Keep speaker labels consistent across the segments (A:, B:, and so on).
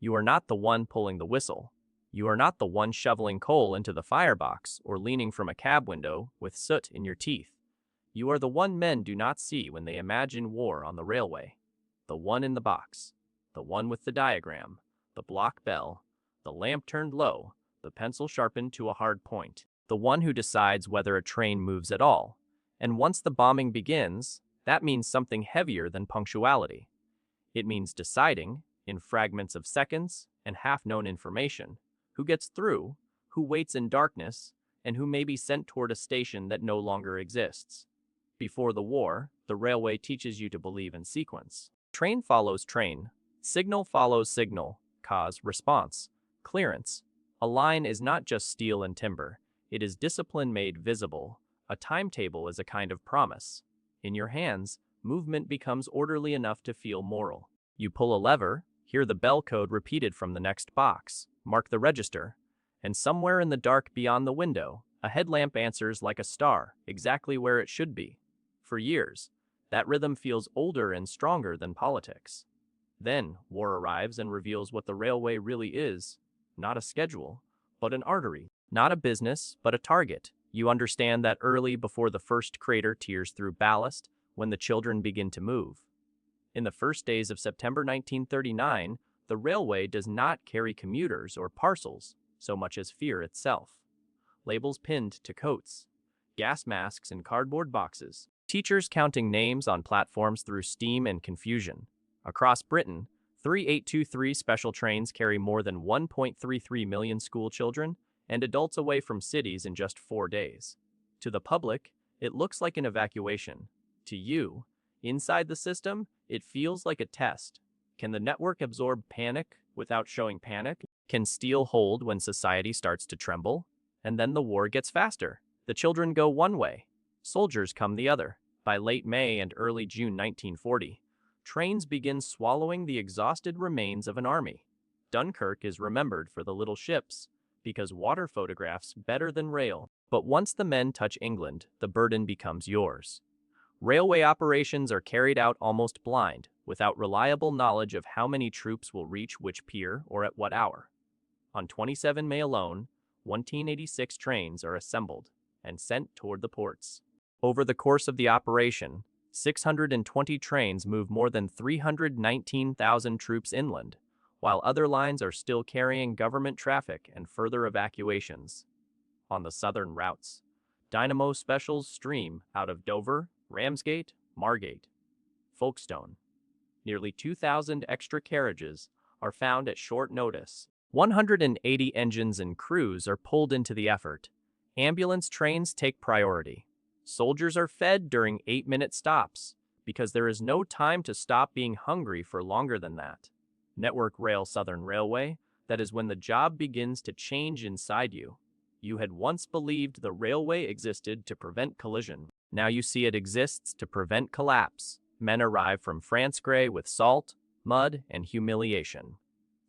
A: You are not the one pulling the whistle. You are not the one shoveling coal into the firebox or leaning from a cab window with soot in your teeth. You are the one men do not see when they imagine war on the railway. The one in the box. The one with the diagram, the block bell, the lamp turned low, the pencil sharpened to a hard point. The one who decides whether a train moves at all. And once the bombing begins, that means something heavier than punctuality. It means deciding, in fragments of seconds and half-known information, who gets through, who waits in darkness, and who may be sent toward a station that no longer exists. Before the war, the railway teaches you to believe in sequence. Train follows train. Signal follows signal. Cause, response. Clearance. A line is not just steel and timber. It is discipline made visible. A timetable is a kind of promise. In your hands, movement becomes orderly enough to feel moral. You pull a lever, hear the bell code repeated from the next box, mark the register, and somewhere in the dark beyond the window, a headlamp answers like a star, exactly where it should be. For years, that rhythm feels older and stronger than politics. Then, war arrives and reveals what the railway really is. Not a schedule, but an artery. Not a business, but a target. You understand that early before the first crater tears through ballast, when the children begin to move. In the first days of September 1939, the railway does not carry commuters or parcels so much as fear itself. Labels pinned to coats, gas masks in cardboard boxes, teachers counting names on platforms through steam and confusion. Across Britain, 3823 special trains carry more than 1.33 million school children and adults away from cities in just 4 days. To the public, it looks like an evacuation. To you, inside the system, it feels like a test. Can the network absorb panic without showing panic? Can steel hold when society starts to tremble? And then the war gets faster. The children go one way. Soldiers come the other. By late May and early June 1940, trains begin swallowing the exhausted remains of an army. Dunkirk is remembered for the little ships, because water photographs better than rail. But once the men touch England, the burden becomes yours. Railway operations are carried out almost blind, without reliable knowledge of how many troops will reach which pier or at what hour. On 27 May alone, 186 trains are assembled and sent toward the ports. Over the course of the operation, 620 trains move more than 319,000 troops inland, while other lines are still carrying government traffic and further evacuations. On the southern routes, dynamo specials stream out of Dover, Ramsgate, Margate, Folkestone. Nearly 2,000 extra carriages are found at short notice. 180 engines and crews are pulled into the effort. Ambulance trains take priority. Soldiers are fed during 8-minute stops, because there is no time to stop being hungry for longer than that. Network Rail Southern Railway, that is when the job begins to change inside you. You had once believed the railway existed to prevent collision. Now you see it exists to prevent collapse. Men arrive from France Grey with salt, mud, and humiliation.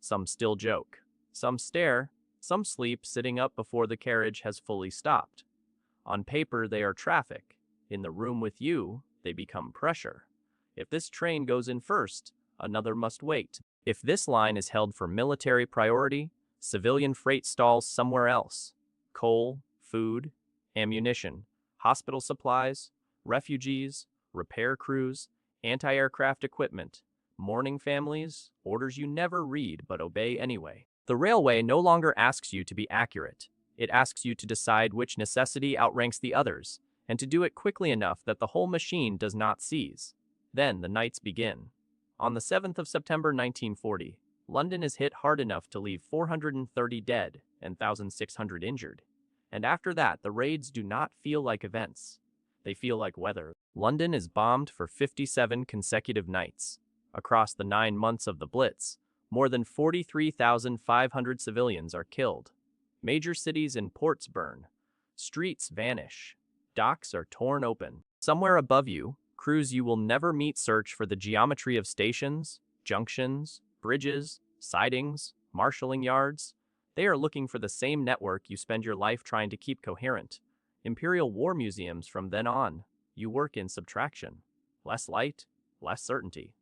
A: Some still joke. Some stare. Some sleep sitting up before the carriage has fully stopped. On paper, they are traffic. In the room with you, they become pressure. If this train goes in first, another must wait. If this line is held for military priority, civilian freight stalls somewhere else. Coal, food, ammunition, hospital supplies, refugees, repair crews, anti-aircraft equipment, mourning families, orders you never read but obey anyway. The railway no longer asks you to be accurate. It asks you to decide which necessity outranks the others, and to do it quickly enough that the whole machine does not seize. Then the nights begin. On the 7th of September 1940, London is hit hard enough to leave 430 dead and 1,600 injured. And after that, the raids do not feel like events. They feel like weather. London is bombed for 57 consecutive nights. Across the 9 months of the Blitz, more than 43,500 civilians are killed. Major cities and ports burn. Streets vanish. Docks are torn open. Somewhere above you, crews you will never meet search for the geometry of stations, junctions, bridges, sidings, marshalling yards. They are looking for the same network you spend your life trying to keep coherent. Imperial War Museums from then on, you work in subtraction. Less light, less certainty.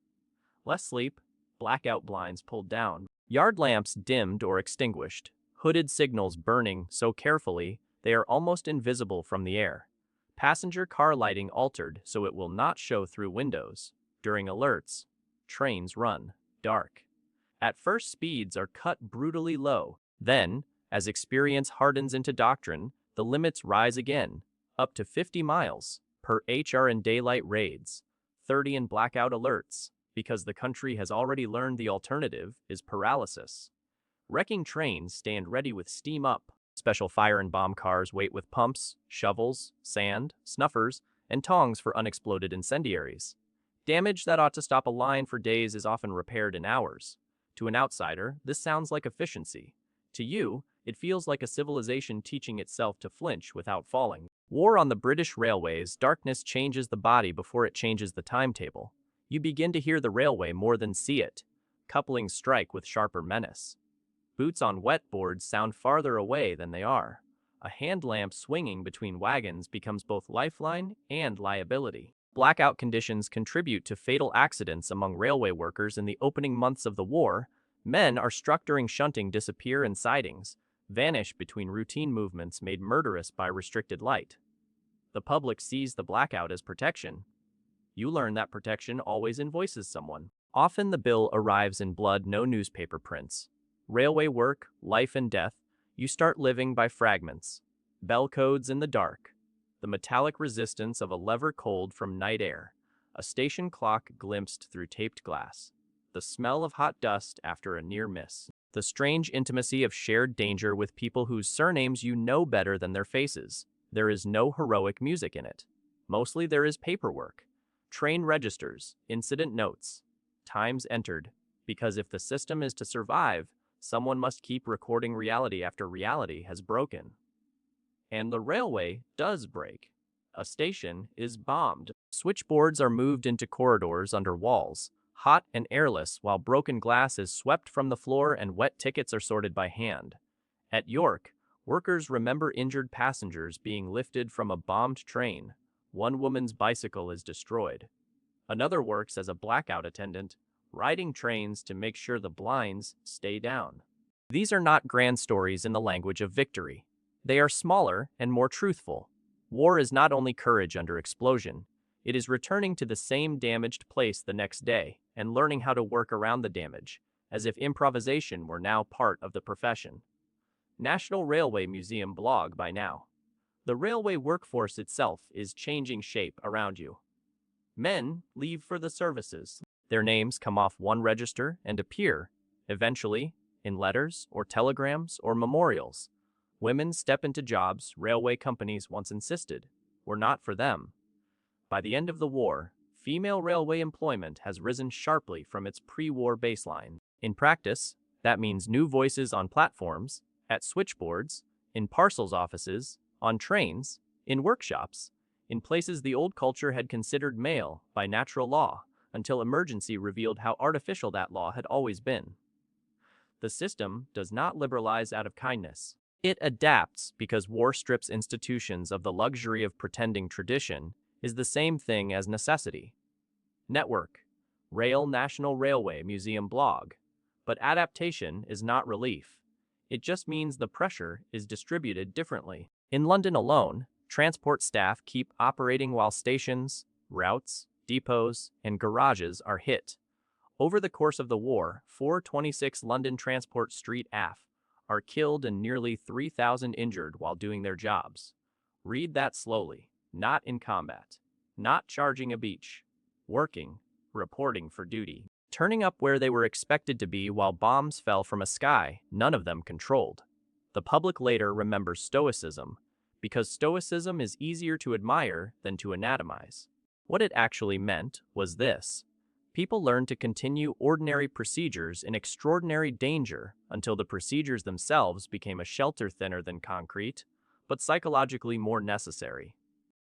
A: Less sleep, blackout blinds pulled down. Yard lamps dimmed or extinguished, hooded signals burning so carefully they are almost invisible from the air. Passenger car lighting altered so it will not show through windows. During alerts, trains run dark. At first, speeds are cut brutally low. Then, as experience hardens into doctrine, the limits rise again, up to 50 miles per HR in daylight raids, 30 in blackout alerts, because the country has already learned the alternative is paralysis. Wrecking trains stand ready with steam up. Special fire and bomb cars wait with pumps, shovels, sand, snuffers, and tongs for unexploded incendiaries. Damage that ought to stop a line for days is often repaired in hours. To an outsider, this sounds like efficiency. To you, it feels like a civilization teaching itself to flinch without falling. War on the British railways, darkness changes the body before it changes the timetable. You begin to hear the railway more than see it. Couplings strike with sharper menace. Boots on wet boards sound farther away than they are. A hand lamp swinging between wagons becomes both lifeline and liability. Blackout conditions contribute to fatal accidents among railway workers in the opening months of the war. Men are struck during shunting, disappear in sidings, vanish between routine movements made murderous by restricted light. The public sees the blackout as protection. You learn that protection always invoices someone. Often the bill arrives in blood, no newspaper prints. Railway work, life and death, you start living by fragments. Bell codes in the dark. The metallic resistance of a lever cold from night air. A station clock glimpsed through taped glass. The smell of hot dust after a near miss. The strange intimacy of shared danger with people whose surnames you know better than their faces. There is no heroic music in it. Mostly there is paperwork. Train registers, incident notes, times entered. Because if the system is to survive, someone must keep recording reality after reality has broken. And the railway does break. A station is bombed. Switchboards are moved into corridors under walls, hot and airless, while broken glass is swept from the floor and wet tickets are sorted by hand. At York, workers remember injured passengers being lifted from a bombed train. One woman's bicycle is destroyed. Another works as a blackout attendant, riding trains to make sure the blinds stay down. These are not grand stories in the language of victory. They are smaller and more truthful. War is not only courage under explosion, it is returning to the same damaged place the next day and learning how to work around the damage, as if improvisation were now part of the profession. National Railway Museum blog by now. The railway workforce itself is changing shape around you. Men leave for the services. Their names come off one register and appear, eventually, in letters or telegrams or memorials. Women step into jobs railway companies once insisted were not for them. By the end of the war, female railway employment has risen sharply from its pre-war baseline. In practice, that means new voices on platforms, at switchboards, in parcels offices, on trains, in workshops, in places the old culture had considered male by natural law, until emergency revealed how artificial that law had always been. The system does not liberalize out of kindness. It adapts because war strips institutions of the luxury of pretending tradition is the same thing as necessity. Network, Rail National Railway Museum blog. But adaptation is not relief. It just means the pressure is distributed differently. In London alone, transport staff keep operating while stations, routes, depots, and garages are hit. Over the course of the war, 426 London Transport Street AF are killed and nearly 3,000 injured while doing their jobs. Read that slowly. Not in combat. Not charging a beach. Working. Reporting for duty. Turning up where they were expected to be while bombs fell from a sky none of them controlled. The public later remembers stoicism, because stoicism is easier to admire than to anatomize. What it actually meant was this. People learned to continue ordinary procedures in extraordinary danger until the procedures themselves became a shelter thinner than concrete, but psychologically more necessary.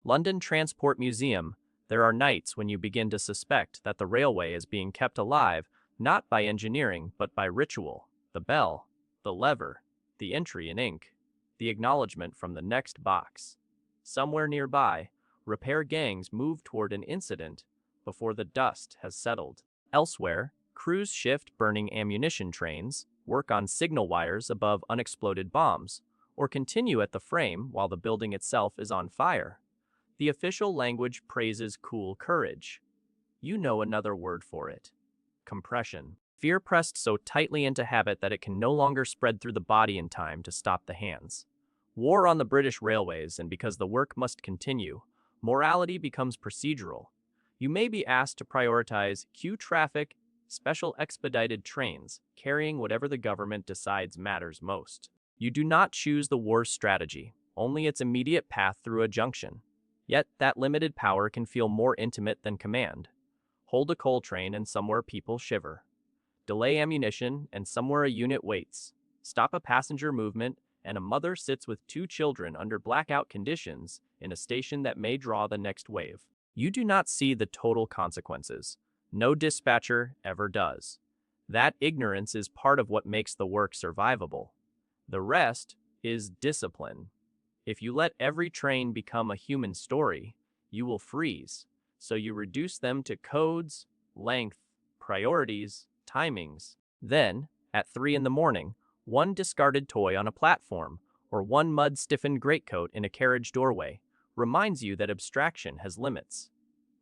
A: London Transport Museum, there are nights when you begin to suspect that the railway is being kept alive not by engineering but by ritual. The bell, the lever, the entry in ink, the acknowledgement from the next box. Somewhere nearby, repair gangs move toward an incident before the dust has settled. Elsewhere, crews shift burning ammunition trains, work on signal wires above unexploded bombs, or continue at the frame while the building itself is on fire. The official language praises cool courage. You know another word for it: compression. Fear pressed so tightly into habit that it can no longer spread through the body in time to stop the hands. War on the British railways, and because the work must continue, morality becomes procedural. You may be asked to prioritize queue traffic, special expedited trains, carrying whatever the government decides matters most. You do not choose the war's strategy, only its immediate path through a junction. Yet, that limited power can feel more intimate than command. Hold a coal train and somewhere people shiver. Delay ammunition and somewhere a unit waits. Stop a passenger movement and a mother sits with two children under blackout conditions in a station that may draw the next wave. You do not see the total consequences. No dispatcher ever does. That ignorance is part of what makes the work survivable. The rest is discipline. If you let every train become a human story, you will freeze. So you reduce them to codes, length, priorities, timings. Then, at 3 in the morning, one discarded toy on a platform, or one mud-stiffened greatcoat in a carriage doorway, reminds you that abstraction has limits.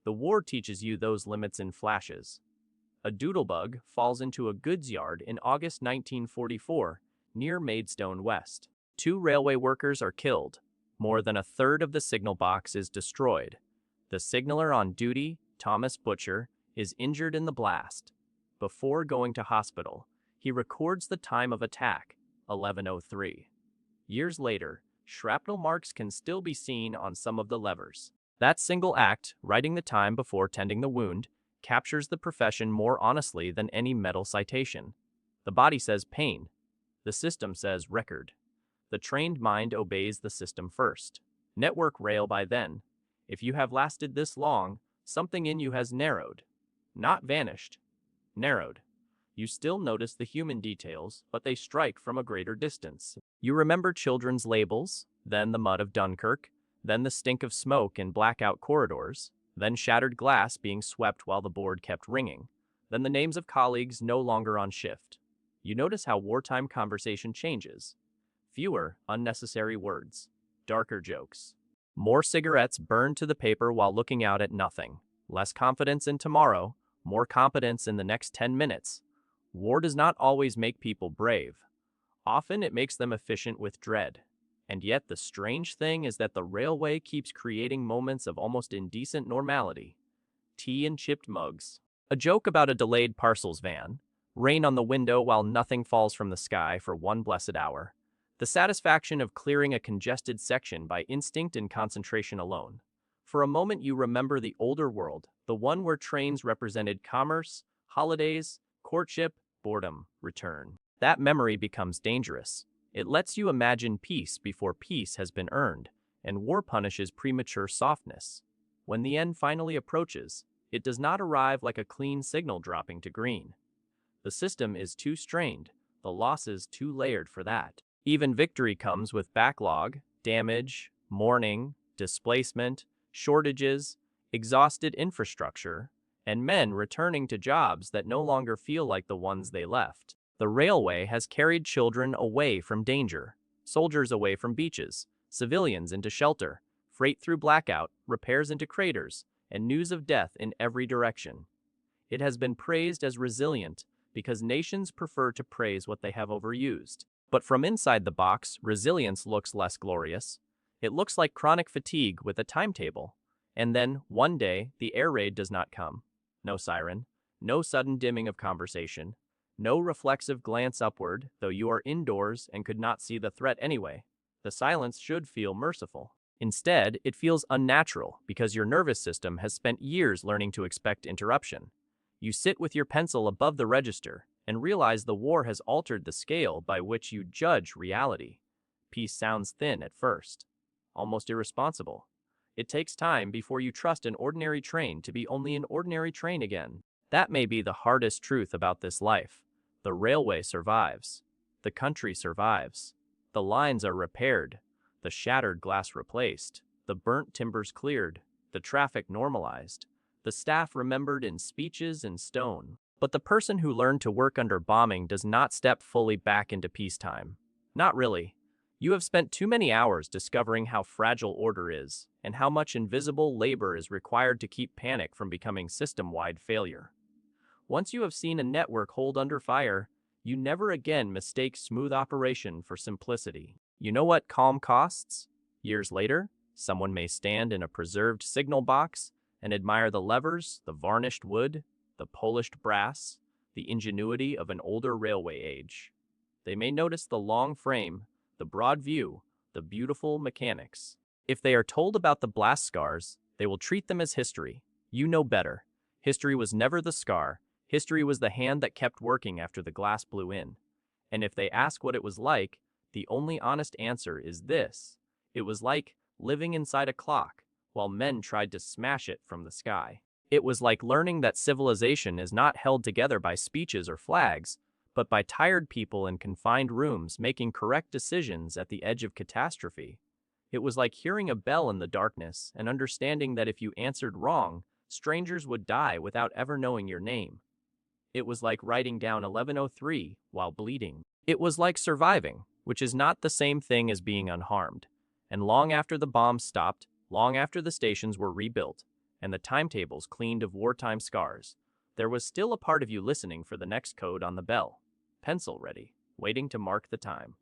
A: The war teaches you those limits in flashes. A doodlebug falls into a goods yard in August 1944, near Maidstone West. 2 railway workers are killed. More than a third of the signal box is destroyed. The signaller on duty, Thomas Butcher, is injured in the blast. Before going to hospital, he records the time of attack, 11:03. Years later, shrapnel marks can still be seen on some of the levers. That single act, writing the time before tending the wound, captures the profession more honestly than any medal citation. The body says pain. The system says record. The trained mind obeys the system first. Network rail by then. If you have lasted this long, something in you has narrowed. Not vanished. Narrowed. You still notice the human details, but they strike from a greater distance. You remember children's labels, then the mud of Dunkirk, then the stink of smoke in blackout corridors, then shattered glass being swept while the board kept ringing, then the names of colleagues no longer on shift. You notice how wartime conversation changes. Fewer unnecessary words, darker jokes. More cigarettes burned to the paper while looking out at nothing. Less confidence in tomorrow, more competence in the next 10 minutes. War does not always make people brave. Often it makes them efficient with dread. And yet the strange thing is that the railway keeps creating moments of almost indecent normality. Tea in chipped mugs. A joke about a delayed parcels van. Rain on the window while nothing falls from the sky for one blessed hour. The satisfaction of clearing a congested section by instinct and concentration alone. For a moment you remember the older world, the one where trains represented commerce, holidays, courtship, boredom, return. That memory becomes dangerous. It lets you imagine peace before peace has been earned, and war punishes premature softness. When the end finally approaches, it does not arrive like a clean signal dropping to green. The system is too strained, the losses too layered for that. Even victory comes with backlog, damage, mourning, displacement, shortages, exhausted infrastructure, and men returning to jobs that no longer feel like the ones they left. The railway has carried children away from danger, soldiers away from beaches, civilians into shelter, freight through blackout, repairs into craters, and news of death in every direction. It has been praised as resilient because nations prefer to praise what they have overused. But from inside the box, resilience looks less glorious. It looks like chronic fatigue with a timetable. And then, one day, the air raid does not come. No siren, no sudden dimming of conversation, no reflexive glance upward, though you are indoors and could not see the threat anyway. The silence should feel merciful. Instead, it feels unnatural because your nervous system has spent years learning to expect interruption. You sit with your pencil above the register and realize the war has altered the scale by which you judge reality. Peace sounds thin at first, almost irresponsible. It takes time before you trust an ordinary train to be only an ordinary train again. That may be the hardest truth about this life. The railway survives. The country survives. The lines are repaired. The shattered glass replaced. The burnt timbers cleared. The traffic normalized. The staff remembered in speeches and stone. But the person who learned to work under bombing does not step fully back into peacetime. Not really. You have spent too many hours discovering how fragile order is and how much invisible labor is required to keep panic from becoming system-wide failure. Once you have seen a network hold under fire, you never again mistake smooth operation for simplicity. You know what calm costs? Years later, someone may stand in a preserved signal box and admire the levers, the varnished wood, the polished brass, the ingenuity of an older railway age. They may notice the long frame, the broad view, the beautiful mechanics. If they are told about the blast scars, they will treat them as history. You know better. History was never the scar. History was the hand that kept working after the glass blew in. And if they ask what it was like, the only honest answer is this. It was like living inside a clock, while men tried to smash it from the sky. It was like learning that civilization is not held together by speeches or flags, but by tired people in confined rooms making correct decisions at the edge of catastrophe. It was like hearing a bell in the darkness and understanding that if you answered wrong, strangers would die without ever knowing your name. It was like writing down 1103 while bleeding. It was like surviving, which is not the same thing as being unharmed. And long after the bombs stopped, long after the stations were rebuilt, and the timetables cleaned of wartime scars, there was still a part of you listening for the next code on the bell, pencil ready, waiting to mark the time.